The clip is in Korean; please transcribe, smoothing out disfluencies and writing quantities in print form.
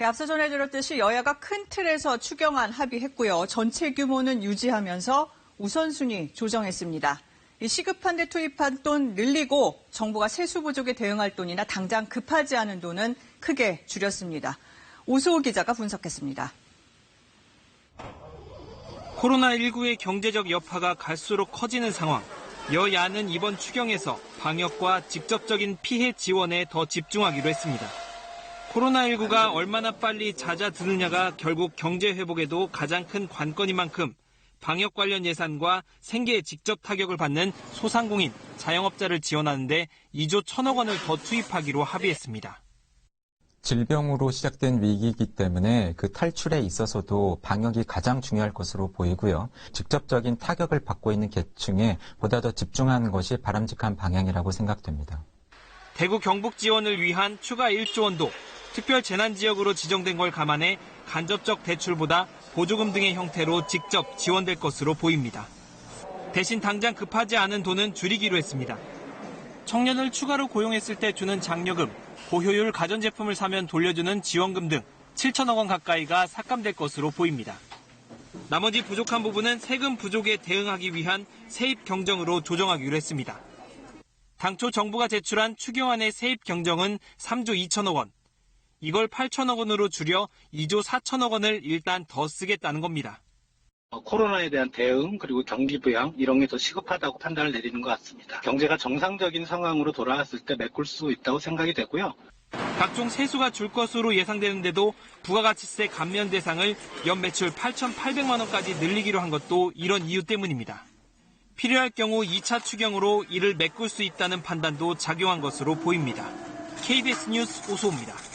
앞서 전해드렸듯이 여야가 큰 틀에서 추경안 합의했고요. 전체 규모는 유지하면서 우선순위 조정했습니다. 이 시급한 데 투입한 돈 늘리고 정부가 세수 부족에 대응할 돈이나 당장 급하지 않은 돈은 크게 줄였습니다. 오수호 기자가 분석했습니다. 코로나19의 경제적 여파가 갈수록 커지는 상황. 여야는 이번 추경에서 방역과 직접적인 피해 지원에 더 집중하기로 했습니다. 코로나19가 얼마나 빨리 잦아드느냐가 결국 경제 회복에도 가장 큰 관건인 만큼 방역 관련 예산과 생계에 직접 타격을 받는 소상공인, 자영업자를 지원하는 데 2조 1천억 원을 더 투입하기로 합의했습니다. 질병으로 시작된 위기이기 때문에 그 탈출에 있어서도 방역이 가장 중요할 것으로 보이고요. 직접적인 타격을 받고 있는 계층에 보다 더 집중하는 것이 바람직한 방향이라고 생각됩니다. 대구 경북 지원을 위한 추가 1조 원도 특별 재난지역으로 지정된 걸 감안해 간접적 대출보다 보조금 등의 형태로 직접 지원될 것으로 보입니다. 대신 당장 급하지 않은 돈은 줄이기로 했습니다. 청년을 추가로 고용했을 때 주는 장려금, 고효율 가전제품을 사면 돌려주는 지원금 등 7천억 원 가까이가 삭감될 것으로 보입니다. 나머지 부족한 부분은 세금 부족에 대응하기 위한 세입 경정으로 조정하기로 했습니다. 당초 정부가 제출한 추경안의 세입 경정은 3조 2천억 원. 이걸 8천억 원으로 줄여 2조 4천억 원을 일단 더 쓰겠다는 겁니다. 코로나에 대한 대응 그리고 경기 부양 이런 게 더 시급하다고 판단을 내리는 것 같습니다. 경제가 정상적인 상황으로 돌아왔을 때 메꿀 수 있다고 생각이 되고요. 각종 세수가 줄 것으로 예상되는데도 부가가치세 감면 대상을 연 매출 8,800만 원까지 늘리기로 한 것도 이런 이유 때문입니다. 필요할 경우 2차 추경으로 이를 메꿀 수 있다는 판단도 작용한 것으로 보입니다. KBS 뉴스 오수호입니다.